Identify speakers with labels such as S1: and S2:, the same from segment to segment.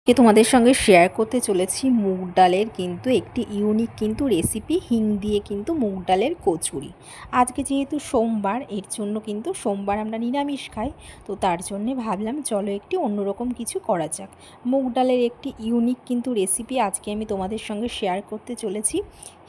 S1: তোমাদের সঙ্গে শেয়ার করতে চলেছি মুগ ডালের কিন্তু একটি ইউনিক কিন্তু রেসিপি, হিং দিয়ে কিন্তু মুগ ডালের কচুরি। আজকে যেহেতু সোমবার, এর জন্য কিন্তু সোমবার আমরা নিরামিষ খাই, তো তার জন্যে ভাবলাম চলো একটি অন্যরকম কিছু করা যাক। মুগ ডালের একটি ইউনিক কিন্তু রেসিপি আজকে আমি তোমাদের সঙ্গে শেয়ার করতে চলেছি।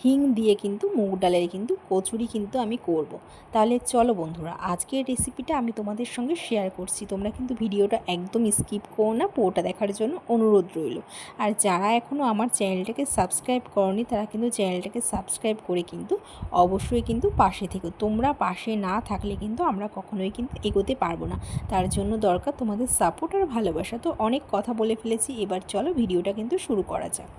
S1: হিং দিয়ে কিন্তু মুগ ডালের কিন্তু কচুরি কিন্তু আমি করব। তাহলে চলো বন্ধুরা, আজকের রেসিপিটা আমি তোমাদের সঙ্গে শেয়ার করছি। তোমরা কিন্তু ভিডিওটা একদম স্কিপ করো না, পুরোটা দেখার জন্য অনুরোধ রইল। আর যারা এখনও আমার চ্যানেলটাকে সাবস্ক্রাইব করনি তারা কিন্তু চ্যানেলটাকে সাবস্ক্রাইব করে কিন্তু অবশ্যই কিন্তু পাশে থেকো। তোমরা পাশে না থাকলে কিন্তু আমরা কখনোই কিন্তু এগোতে পারবো না। তার জন্য দরকার তোমাদের সাপোর্ট আর ভালোবাসা। তো অনেক কথা বলে ফেলেছি, এবার চলো ভিডিওটা কিন্তু শুরু করা যাক।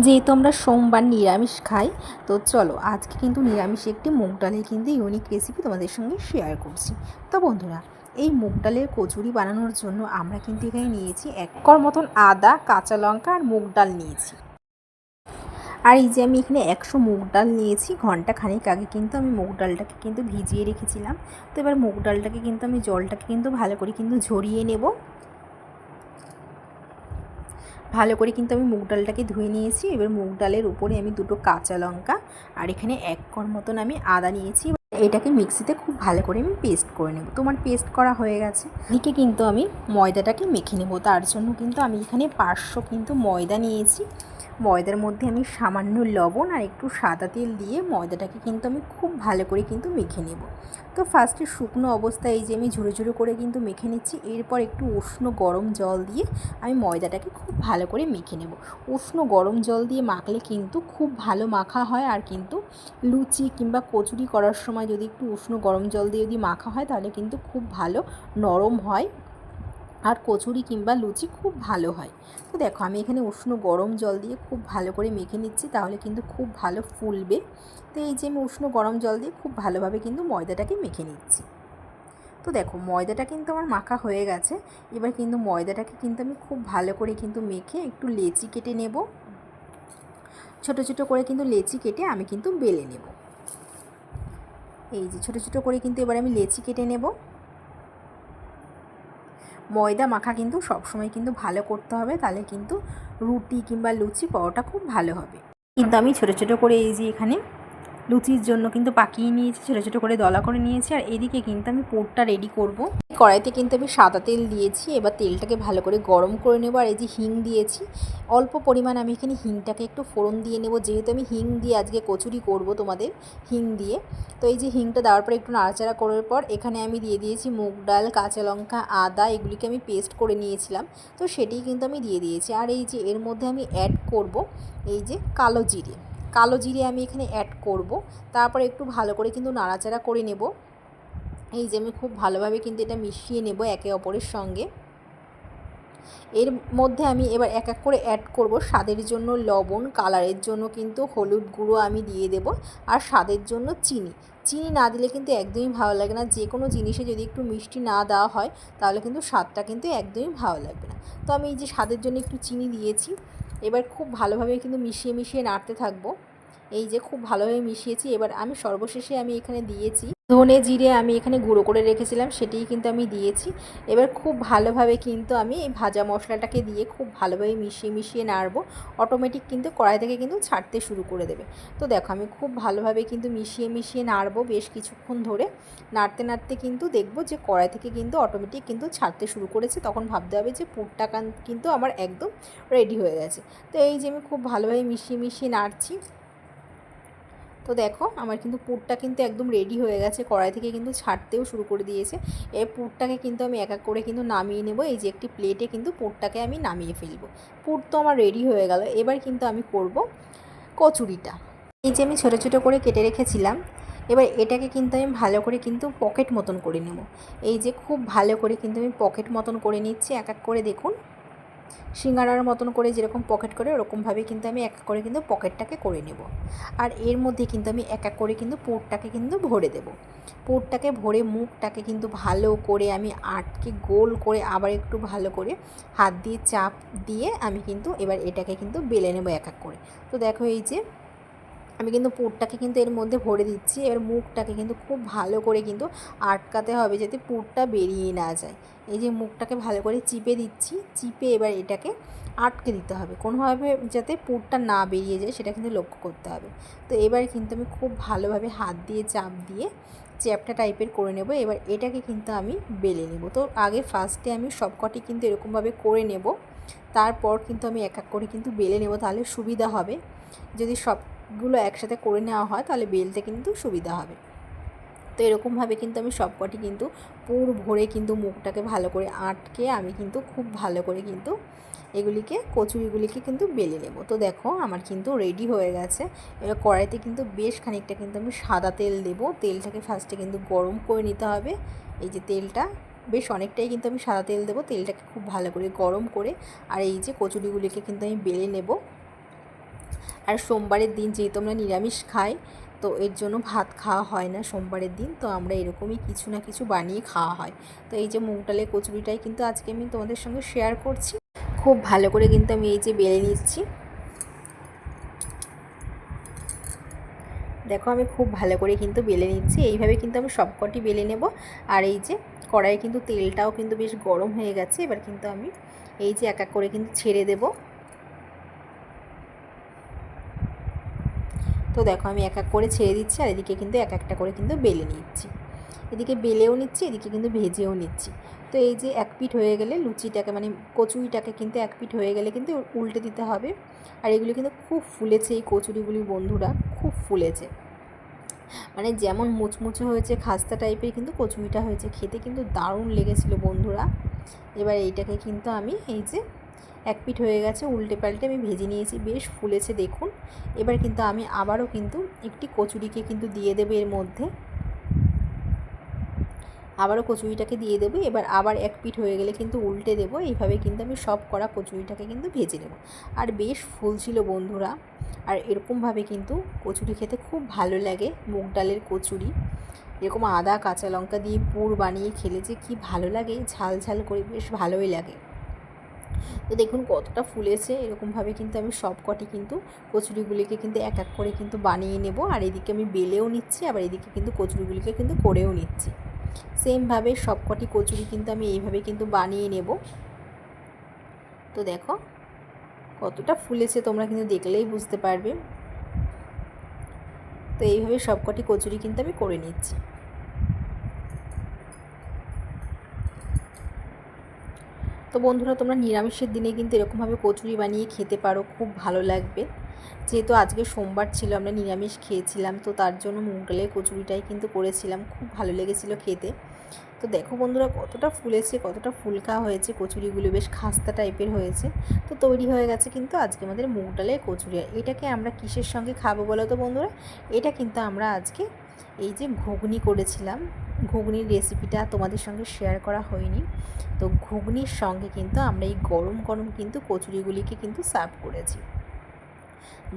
S1: যেহেতু আমরা সোমবার নিরামিষ খাই, তো চলো আজকে কিন্তু নিরামিষ একটি মুগ ডালের কিন্তু ইউনিক রেসিপি তোমাদের সঙ্গে শেয়ার করছি। তো বন্ধুরা, এই মুগ ডালের কচুরি বানানোর জন্য আমরা কিন্তু এখানে নিয়েছি 1 কর মতন আদা, কাঁচা লঙ্কা আর মুগ ডাল নিয়েছি। আর এই যে আমি এখানে 100 মুগ ডাল নিয়েছি। ঘন্টা খানিক আগে কিন্তু আমি মুগ ডালটাকে কিন্তু ভিজিয়ে রেখেছিলাম। তো এবার মুগ ডালটাকে কিন্তু আমি জলটাকে কিন্তু ভালো করে কিন্তু ঝরিয়ে নেব। ভালো করে কিন্তু আমি মুগ ডালটাকে ধুয়ে নিয়েছি। এবার মুগ ডালের উপরে আমি 2টো কাঁচা লঙ্কা আর এখানে 1 কর মতন আমি আদা নিয়েছি। এটাকে মিক্সিতে খুব ভালো করে আমি পেস্ট করে নেব। তোমার পেস্ট করা হয়ে গেছে। এদিকে কিন্তু আমি ময়দাটাকে মেখে নেব। তার জন্য কিন্তু আমি এখানে 500 কিন্তু ময়দা নিয়েছি। ময়দার মধ্যে আমি সামান্য লবণ আর একটু সাদা তেল দিয়ে ময়দাটাকে কিন্তু আমি খুব ভালো করে কিন্তু মেখে নেব। তো ফার্স্টে শুকনো অবস্থায় এই যে আমি ঝুরো ঝুরো করে কিন্তু মেখে নিচ্ছি। এরপর একটু উষ্ণ গরম জল দিয়ে আমি ময়দাটাকে খুব ভালো করে মেখে নেব। উষ্ণ গরম জল দিয়ে মাখলে কিন্তু খুব ভালো মাখা হয়। আর কিন্তু লুচি কিংবা কচুরি করার সময় যদি একটু উষ্ণ গরম জল দিয়ে যদি মাখা হয় তাহলে কিন্তু খুব ভালো নরম হয় আর কচুরি কিংবা লুচি খুব ভালো হয়। তো দেখো আমি এখানে উষ্ণ গরম জল দিয়ে খুব ভালো করে মেখে নিচ্ছি, তাহলে কিন্তু খুব ভালো ফুলবে। তো এই যে আমি উষ্ণ গরম জল দিয়ে খুব ভালোভাবে কিন্তু ময়দাটাকে মেখে নিচ্ছি। তো দেখো ময়দাটা কিন্তু আমার মাখা হয়ে গেছে। এবার কিন্তু ময়দাটাকে কিন্তু আমি খুব ভালো করে কিন্তু মেখে একটু লেচি কেটে নেব। ছোট ছোট করে কিন্তু লেচি কেটে আমি কিন্তু বেলে নেব। এই যে ছোট ছোট করে কিন্তু এবার আমি লেচি কেটে নেব। ময়দা মাখা কিন্তু সবসময় কিন্তু ভালো করতে হবে, তাহলে কিন্তু রুটি কিংবা লুচি পরোটা খুব ভালো হবে। কিন্তু আমি ছোট ছোট করে এই যে এখানে লুচির জন্য কিন্তু পাকিয়ে নিয়েছি, ছোটো ছোটো করে দলা করে নিয়েছি। আর এদিকে কিন্তু আমি পুরটা রেডি করব। কড়াইতে কিন্তু আমি সাদা তেল দিয়েছি। এবার তেলটাকে ভালো করে গরম করে নেব। আর এই যে হিং দিয়েছি অল্প পরিমাণ, আমি এখানে হিংটাকে একটু ফোড়ন দিয়ে নেব, যেহেতু আমি হিং দিয়ে আজকে কচুরি করব তোমাদের হিং দিয়ে। তো এই যে হিংটা দেওয়ার পর একটু নাড়াচাড়া করার পর এখানে আমি দিয়ে দিয়েছি মুগ ডাল, কাঁচা লঙ্কা, আদা, এগুলিকে আমি পেস্ট করে নিয়েছিলাম, তো সেটিই কিন্তু আমি দিয়ে দিয়েছি। আর এই যে এর মধ্যে আমি অ্যাড করব এই যে কালো জিরে আমি এখানে অ্যাড করব। তারপর একটু ভালো করে কিন্তু নাড়াচাড়া করে নেব। এই যে আমি খুব ভালোভাবে কিন্তু এটা মিশিয়ে নেব একে অপরের সঙ্গে। এর মধ্যে আমি এবার এক এক করে অ্যাড করব স্বাদের জন্য লবণ, কালারের জন্য কিন্তু হলুদ গুঁড়ো আমি দিয়ে দেব, আর স্বাদের জন্য চিনি। চিনি না দিলে কিন্তু একদমই ভালো লাগে না। যে কোনো জিনিসে যদি একটু মিষ্টি না দেওয়া হয় তাহলে কিন্তু স্বাদটা কিন্তু একদমই ভালো লাগবে না। তো আমি এই যে স্বাদের জন্য একটু চিনি দিয়েছি। এবার খুব ভালোভাবে কিন্তু মিশিয়ে মিশিয়ে নাড়তে থাকবো। এই যে খুব ভালোভাবে মিশিয়েছি। এবার আমি সর্বশেষে আমি এখানে দিয়েছি ধনে জিরে, আমি এখানে গুঁড়ো করে রেখেছিলাম, সেটিই কিন্তু আমি দিয়েছি। এবার খুব ভালোভাবে কিন্তু আমি এই ভাজা মশলাটাকে দিয়ে খুব ভালোভাবে মিশিয়ে মিশিয়ে নাড়বো। অটোমেটিক কিন্তু কড়াই থেকে কিন্তু ছাড়তে শুরু করে দেবে। তো দেখো আমি খুব ভালোভাবে কিন্তু মিশিয়ে মিশিয়ে নাড়বো বেশ কিছুক্ষণ ধরে। নাড়তে নাড়তে কিন্তু দেখবো যে কড়াই থেকে কিন্তু অটোমেটিক কিন্তু ছাড়তে শুরু করেছে। তখন ভাবতে হবে যে পুরটা কিন্তু আমার একদম রেডি হয়ে গেছে। তো এই যে আমি খুব ভালোভাবে মিশিয়ে মিশিয়ে নাড়ছি। তো দেখো আমার কিন্তু পুরটা কিন্তু একদম রেডি হয়ে গেছে, কড়াই থেকে কিন্তু ছাড়তেও শুরু করে দিয়েছে। এই পুরটাকে কিন্তু আমি এক এক করে কিন্তু নামিয়ে নেব। এই যে একটি প্লেটে কিন্তু পুরটাকে আমি নামিয়ে ফেলবো। পুর তো আমার রেডি হয়ে গেল। এবার কিন্তু আমি করব কচুরিটা। এই যে আমি ছোটো ছোটো করে কেটে রেখেছিলাম, এবার এটাকে কিন্তু আমি ভালো করে কিন্তু পকেট মতন করে নেব। এই যে খুব ভালো করে কিন্তু আমি পকেট মতন করে নিচ্ছি এক এক করে। দেখুন সিঙ্গারার মতন করে যেরকম পকেট করে ওরকমভাবে কিন্তু আমি এক এক করে কিন্তু পকেটটাকে করে নেব। আর এর মধ্যে কিন্তু আমি এক এক করে কিন্তু পুরটাকে কিন্তু ভরে দেব। পুরটাকে ভরে মুখটাকে কিন্তু ভালো করে আমি আটকে গোল করে আবার একটু ভালো করে হাত দিয়ে চাপ দিয়ে আমি কিন্তু এবার এটাকে কিন্তু বেলে নেব এক এক করে। তো দেখো এই যে আমি কিন্তু পুরটাকে কিন্তু এর মধ্যে ভরে দিচ্ছি। এবার মুখটাকে কিন্তু খুব ভালো করে কিন্তু আটকাতে হবে যাতে পুরটা বেরিয়ে না যায়। এই যে মুখটাকে ভালো করে চিপে দিচ্ছি, চিপে এবার এটাকে আটকে দিতে হবে, কোনোভাবে যাতে পুরটা না বেরিয়ে যায় সেটা কিন্তু লক্ষ্য করতে হবে। তো এবার কিন্তু আমি খুব ভালোভাবে হাত দিয়ে চাপ দিয়ে চ্যাপটা টাইপের করে নেব। এবার এটাকে কিন্তু আমি বেলে নেব। তো আগে ফার্স্টে আমি সবকটি কিন্তু এরকমভাবে করে নেব, তারপর কিন্তু আমি এক এক করে কিন্তু বেলে নেব, তাহলে সুবিধা হবে। যদি সবগুলো একসাথে করে নেওয়া হয় তাহলে বেলতে কিন্তু সুবিধা হবে। তো এরকমভাবে কিন্তু আমি সবকটি কিন্তু পুর ভরে কিন্তু মুখটাকে ভালো করে আটকে আমি কিন্তু খুব ভালো করে কিন্তু কচুরিগুলিকে কিন্তু বেলে নেব। তো দেখো আমার কিন্তু রেডি হয়ে গেছে। এবার কড়াইতে কিন্তু বেশ খানিকটা কিন্তু আমি সাদা তেল দেব। তেলটাকে ফার্স্টে কিন্তু গরম করে নিতে হবে। এই যে তেলটা বেশ অনেকটাই কিন্তু আমি সাদা তেল দেবো। তেলটাকে খুব ভালো করে গরম করে আর এই যে কচুরিগুলিকে কিন্তু আমি বেলে নেব। আর সোমবারের দিন যেহেতু আমরা নিরামিষ খাই, তো এর জন্য ভাত খাওয়া হয় না সোমবারের দিন, তো আমরা এরকমই কিছু না কিছু বানিয়ে খাওয়া হয়। তো এই যে মুগ ডালের কচুরিটাই কিন্তু আজকে আমি তোমাদের সঙ্গে শেয়ার করছি। খুব ভালো করে কিন্তু আমি এই যে বেলে নিচ্ছি। দেখো আমি খুব ভালো করে কিন্তু বেলে নিচ্ছি। এইভাবে কিন্তু আমি সবকটি বেলে নেব। আর এই যে কড়াইয়ে কিন্তু তেলটাও কিন্তু বেশ গরম হয়ে গেছে। এবার কিন্তু আমি এই যে এক এক করে কিন্তু ছেড়ে দেব। তো দেখো আমি এক এক করে ছেড়ে দিচ্ছি, আর এদিকে কিন্তু এক একটা করে কিন্তু বেলে নিচ্ছি। এদিকে বেলেও নিচ্ছি, এদিকে কিন্তু ভেজেও নিচ্ছি। তো এই যে এক পিঠ হয়ে গেলে লুচিটাকে মানে কচুরিটাকে কিন্তু এক পিঠ হয়ে গেলে কিন্তু উল্টে দিতে হবে। আর এগুলো কিন্তু খুব ফুলেছে, এই কচুরিগুলি বন্ধুরা খুব ফুলেছে, মানে যেমন মুচমুচে হয়েছে খাস্তা টাইপের কিন্তু কচুরিটা হয়েছে, খেতে কিন্তু দারুণ লেগেছিলো বন্ধুরা। এবার এইটাকে কিন্তু আমি এই যে এক পিঠ হয়ে গেছে উল্টে পাল্টে আমি ভেজে নিয়েছি, বেশ ফুলেছে দেখুন। এবার কিন্তু আমি আবারও কিন্তু একটি কচুরিকে কিন্তু দিয়ে দেবো এর মধ্যে, আবারও কচুরিটাকে দিয়ে দেবো। এবার আবার এক পিঠ হয়ে গেলে কিন্তু উল্টে দেবো। এইভাবে কিন্তু আমি সব করা কচুরিটাকে কিন্তু ভেজে নেব। আর বেশ ফুলছিল বন্ধুরা। আর এরকমভাবে কিন্তু কচুরি খেতে খুব ভালো লাগে, মুগ ডালের কচুরি। এরকম আদা কাঁচা লঙ্কা দিয়ে পুর বানিয়ে খেলে যে কী ভালো লাগে, ঝাল ঝাল করে বেশ ভালোই লাগে। তো দেখুন কতটা ফুলেছে। এরকমভাবে কিন্তু আমি সব কটি কিন্তু কচুরিগুলিকে কিন্তু এক এক করে কিন্তু বানিয়ে নেব। আর এদিকে আমি বেলেও নিচ্ছি, আবার এদিকে কিন্তু কচুরিগুলিকে কিন্তু করেও নিচ্ছি। সেমভাবে সব কটি কচুরি কিন্তু আমি এইভাবে কিন্তু বানিয়ে নেব। তো দেখো কতটা ফুলেছে, তোমরা কিন্তু দেখলেই বুঝতে পারবে। তো এইভাবে সব কটি কচুরি কিন্তু আমি করে নিচ্ছি। তো বন্ধুরা তোমরা নিরামিষের দিনে কিন্তু এরকমভাবে কচুরি বানিয়ে খেতে পারো, খুব ভালো লাগবে। যেহেতু আজকে সোমবার ছিল, আমরা নিরামিষ খেয়েছিলাম, তো তার জন্য মুগ ডালের কচুরিটাই কিন্তু করেছিলাম, খুব ভালো লেগেছিলো খেতে। তো দেখো বন্ধুরা কতটা ফুলেছে, কতটা ফুলকা হয়েছে কচুরিগুলো, বেশ খাস্তা টাইপের হয়েছে। তো তৈরি হয়ে গেছে কিন্তু আজকে আমাদের মুগ ডালের কচুরি। আর এটাকে আমরা কিসের সঙ্গে খাবো বলো তো বন্ধুরা? এটা কিন্তু আমরা আজকে এই যে ঘুগনি করেছিলাম, ঘুগনির রেসিপিটা তোমাদের সঙ্গে শেয়ার করা হয়নি। তো ঘুগনির সঙ্গে কিন্তু আমরা এই গরম গরম কিন্তু কচুরিগুলিকে কিন্তু সার্ভ করেছি।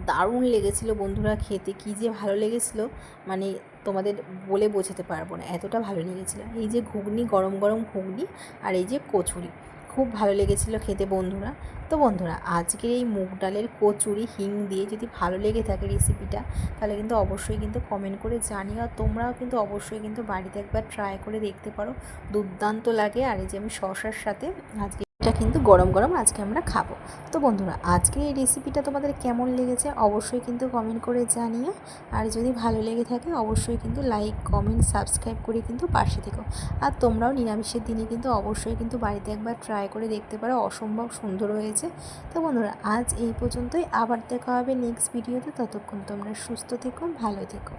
S1: দারুণ লেগেছিলো বন্ধুরা খেতে, কী যে ভালো লেগেছিলো মানে তোমাদের বলে বোঝাতে পারবো না, এতটা ভালো লেগেছিলো। এই যে ঘুগনি, গরম গরম ঘুগনি, আর এই যে কচুরি, খুব ভালো লেগেছিলো খেতে বন্ধুরা। তো বন্ধুরা আজকের এই মুগ ডালের কচুরি হিং দিয়ে যদি ভালো লেগে থাকে রেসিপিটা, তাহলে কিন্তু অবশ্যই কিন্তু কমেন্ট করে জানিও। আর তোমরাও কিন্তু অবশ্যই কিন্তু বাড়িতে একবার ট্রাই করে দেখতে পারো, দুর্দান্ত লাগে। আর এই যে আমি শসার সাথে আজকে এটা কিন্তু গরম গরম আজকে আমরা খাবো। তো বন্ধুরা আজকে এই রেসিপিটা তোমাদের কেমন লেগেছে অবশ্যই কিন্তু কমেন্ট করে জানিও। আর যদি ভালো লেগে থাকে অবশ্যই কিন্তু লাইক কমেন্ট সাবস্ক্রাইব করে কিন্তু পাশে থেকো। আর তোমরাও নিরামিষের দিনে কিন্তু অবশ্যই কিন্তু বাড়িতে একবার ট্রাই করে দেখতে পারো, অসম্ভব সুন্দর হয়েছে। তো বন্ধুরা আজ এই পর্যন্তই, আবার দেখা হবে নেক্সট ভিডিওতে। ততক্ষণ তোমরা সুস্থ থেকো, ভালো থেকো।